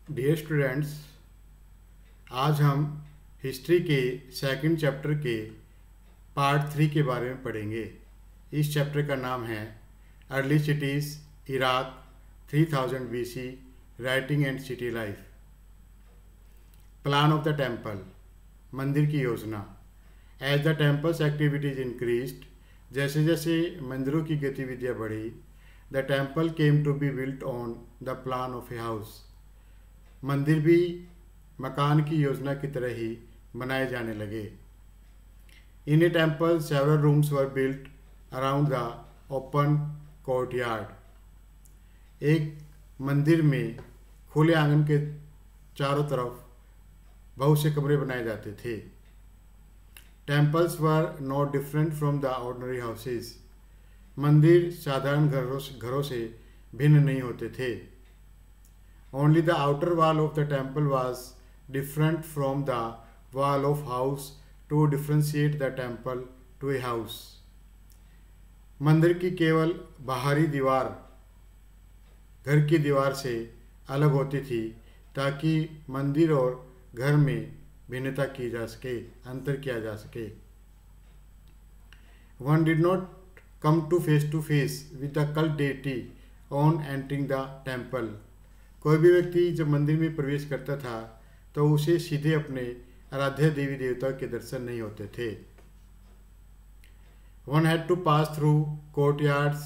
Dear students, आज हम history के सेकंड चैप्टर के पार्ट 3 के बारे में पढ़ेंगे। इस चैप्टर का नाम है early cities Iraq 3000 BC writing and city life. Plan of the temple, मंदिर की योजना। As the temples activities increased, जैसे जैसे मंदिरों की गतिविधियाँ बढ़ी, the temple came to be built on the plan of a house. मंदिर भी मकान की योजना की तरह ही बनाए जाने लगे। In a temple several rooms were built around the open courtyard. एक मंदिर में खुले आंगन के चारों तरफ बहुत से कमरे बनाए जाते थे। Temples were not different from the ordinary houses. मंदिर साधारण घरों से भिन्न नहीं होते थे। Only the outer wall of the temple was different from the wall of house to differentiate the temple to a house. मंदिर की केवल बाहरी दीवार घर की दीवार से अलग होती थी ताकि मंदिर और घर में भिन्नता की जा सके, अंतर किया जा सके। One did not come to face with the cult deity on entering the temple. कोई भी व्यक्ति जब मंदिर में प्रवेश करता था तो उसे सीधे अपने आराध्य देवी देवता के दर्शन नहीं होते थे। One had to pass through courtyards,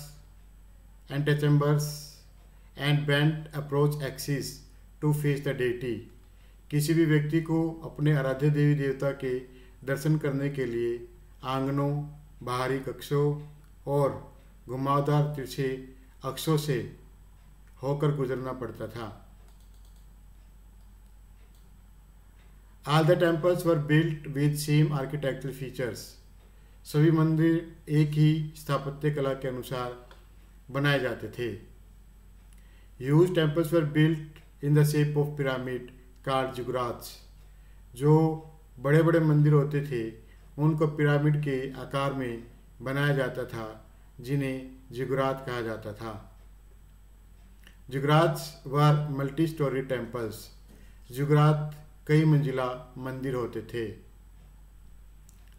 antechambers and bent approach axis to face the deity. किसी भी व्यक्ति को अपने आराध्य देवी देवता के दर्शन करने के लिए आंगनों, बाहरी कक्षों और घुमावदार तिरछे अक्षों से होकर गुजरना पड़ता था। All the temples were built with same architectural features. सभी मंदिर एक ही स्थापत्य कला के अनुसार बनाए जाते थे। Huge temples were built in the shape of pyramid called ziggurats. जो बड़े बड़े मंदिर होते थे उनको पिरामिड के आकार में बनाया जाता था, जिन्हें जिगुरात कहा जाता था। Ziggurats were multi storey temples. Ziggurat कई मंजिला मंदिर होते थे।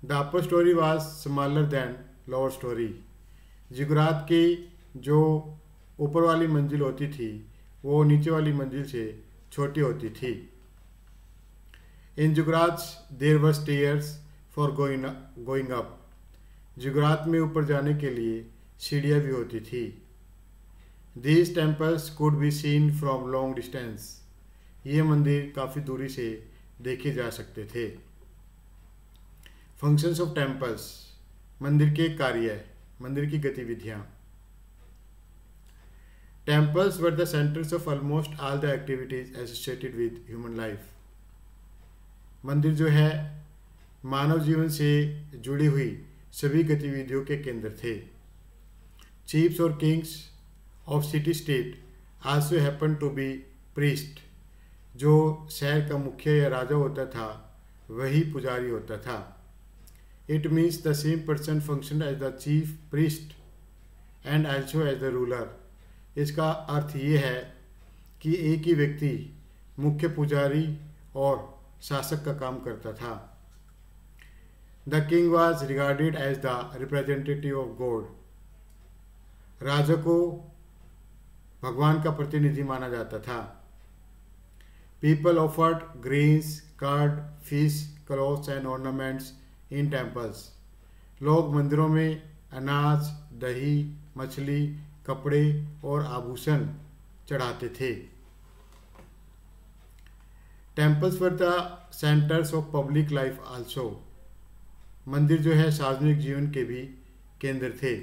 The upper storey was smaller than lower storey. Ziggurat की जो ऊपर वाली मंजिल होती थी वो नीचे वाली मंजिल से छोटी होती थी। In ziggurats there were stairs for going up. Ziggurat में ऊपर जाने के लिए सीढ़ियाँ भी होती थी। These temples could be seen from long distance. ये मंदिर काफ़ी दूरी से देखे जा सकते थे। Functions of temples, मंदिर के कार्य, मंदिर की गतिविधियाँ। Temples were the centers of almost all the activities associated with human life. मंदिर जो है मानव जीवन से जुड़ी हुई सभी गतिविधियों के केंद्र थे। Chiefs और kings of city state also happened to be priest. जो शहर का मुखिया या राजा होता था वही पुजारी होता था। It means the same person functioned as the chief priest and also as the ruler. इसका अर्थ ये है कि एक ही व्यक्ति मुख्य पुजारी और शासक का काम करता था। The king was regarded as the representative of God. राजा को भगवान का प्रतिनिधि माना जाता था। People offered grains, curd, fish, clothes and ornaments in temples. लोग मंदिरों में अनाज, दही, मछली, कपड़े और आभूषण चढ़ाते थे। Temples were the centers of public life also. मंदिर जो है सार्वजनिक जीवन के भी केंद्र थे।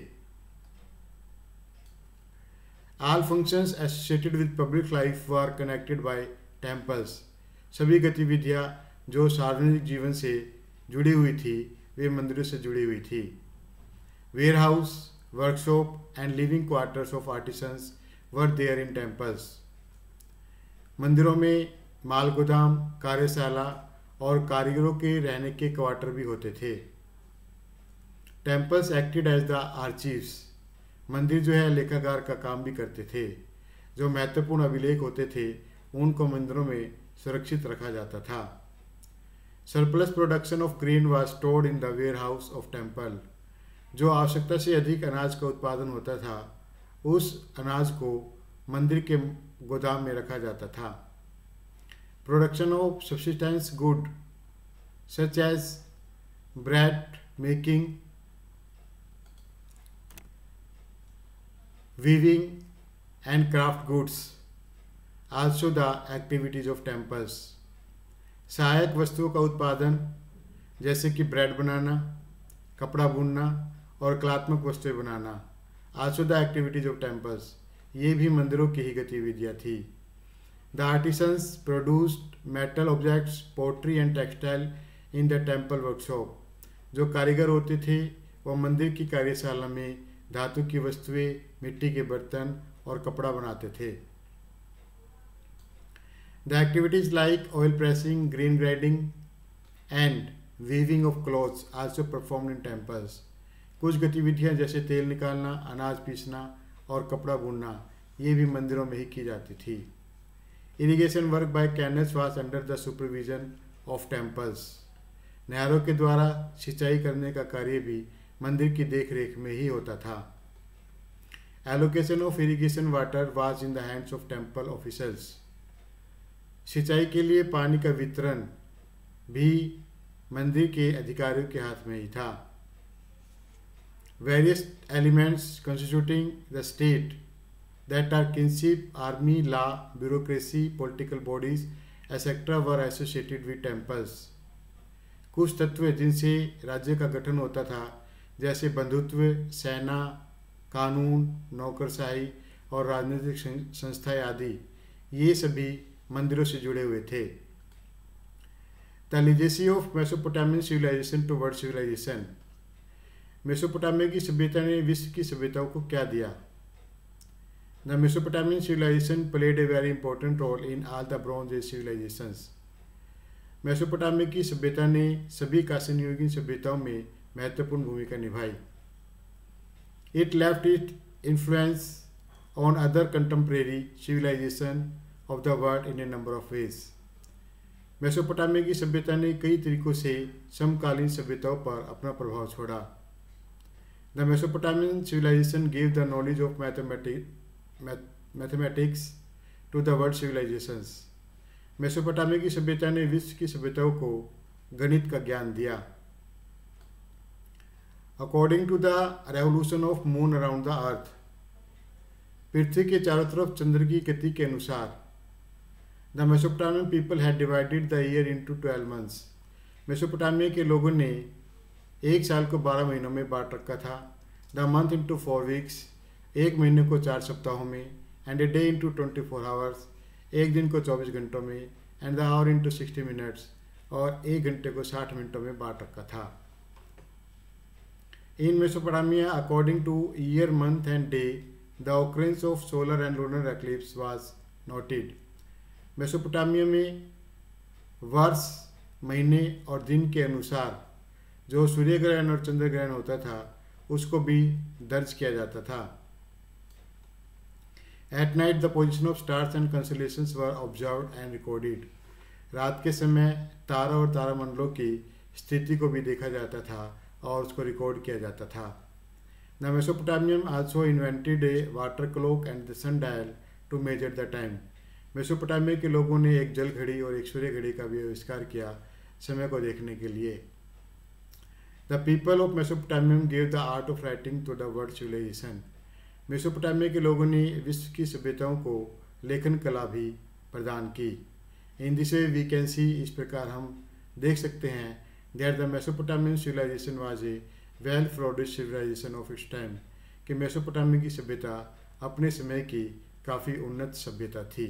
All functions associated with public life were connected by temples. सभी गतिविधियाँ जो सार्वजनिक जीवन से जुड़ी हुई थी वे मंदिरों से जुड़ी हुई थी। Warehouse, workshop and living quarters of artisans were there in temples. मंदिरों में माल गोदाम, कार्यशाला और कारीगरों के रहने के क्वार्टर भी होते थे। Temples acted as the archives. मंदिर जो है लेखागार का काम भी करते थे। जो महत्वपूर्ण अभिलेख होते थे ऊन को मंदिरों में सुरक्षित रखा जाता था। Surplus production of grain was stored in the warehouse of temple. जो आवश्यकता से अधिक अनाज का उत्पादन होता था उस अनाज को मंदिर के गोदाम में रखा जाता था। Production of subsistence good such as bread making, weaving and craft goods also the activities of temples। सहायक वस्तुओं का उत्पादन जैसे कि ब्रेड बनाना, कपड़ा बुनना और कलात्मक वस्तुएं बनाना also the activities of temples, ये भी मंदिरों की ही गतिविधियाँ थी। The artisans produced metal objects, pottery and textile in the temple workshop। जो कारीगर होते थे वह मंदिर की कार्यशाला में धातु की वस्तुएं, मिट्टी के बर्तन और कपड़ा बनाते थे। The activities like oil pressing, grain grinding and weaving of clothes also performed in temples. कुछ गतिविधियां जैसे तेल निकालना, अनाज पीसना और कपड़ा बुनना ये भी मंदिरों में ही की जाती थी। Irrigation work by canals was under the supervision of temples. नहरों के द्वारा सिंचाई करने का कार्य भी मंदिर की देखरेख में ही होता था। Allocation of irrigation water was in the hands of temple officers. सिंचाई के लिए पानी का वितरण भी मंदिर के अधिकारियों के हाथ में ही था। Various elements constituting the state that are kingship, army, law, bureaucracy, political bodies etcetera were associated with temples. कुछ तत्व जिनसे राज्य का गठन होता था जैसे बंधुत्व, सेना, कानून, नौकरशाही और राजनीतिक संस्थाएं आदि, ये सभी मंदिरों से जुड़े हुए थे। The legacy of Mesopotamian civilization to world civilization. Mesopotamia की सभ्यता ने विश्व की सभ्यताओं को क्या दिया? The Mesopotamian civilization played a very important role in all the bronze age civilizations. Mesopotamia की सभ्यता ने सभी कांस्ययुगीन सभ्यताओं में महत्वपूर्ण भूमिका निभाई। It left it influence on other contemporary civilization of the world in a number of ways. Mesopotamia की सभ्यता ने कई तरीकों से समकालीन सभ्यताओं पर अपना प्रभाव छोड़ा। The Mesopotamian civilization give the knowledge of mathematics to the world civilizations. Mesopotamia की सभ्यता ने विश्व की सभ्यताओं को गणित का ज्ञान दिया। According to the revolution of moon around the earth. पृथ्वी के चारों तरफ चंद्र की गति के अनुसार the Mesopotamian people had divided the year into 12 months. Mesopotamia के लोगों ने एक साल को 12 महीनों में बांट रखा था। द मंथ इंटू 4 वीक्स, एक महीने को 4 सप्ताहों में, and a day into 24 hours, एक दिन को 24 घंटों में, and the our into 60 minutes, और एक घंटे को 60 मिनटों में बांट रखा था। In Mesopotamia, according to year, month and day, the occurrence of solar and lunar eclipse was noted. Mesopotamia में वर्ष, महीने और दिन के अनुसार जो सूर्य ग्रहण और चंद्र ग्रहण होता था उसको भी दर्ज किया जाता था। At night the position of stars and constellations were observed and recorded. रात के समय तारा और तारामंडलों की स्थिति को भी देखा जाता था और उसको रिकॉर्ड किया जाता था। The Mesopotamian also invented a water clock and the sundial to measure the time. Mesopotamia के लोगों ने एक जल घड़ी और एक सूर्य घड़ी का भी आविष्कार किया समय को देखने के लिए। The people of Mesopotamia gave the art of writing to the world civilization. Mesopotamia के लोगों ने विश्व की सभ्यताओं को लेखन कला भी प्रदान की। In this way we can see, इस प्रकार हम देख सकते हैं, that the Mesopotamian civilization was a well flourished civilization of its time, कि मेसोपोटामिया की सभ्यता अपने समय की काफ़ी उन्नत सभ्यता थी।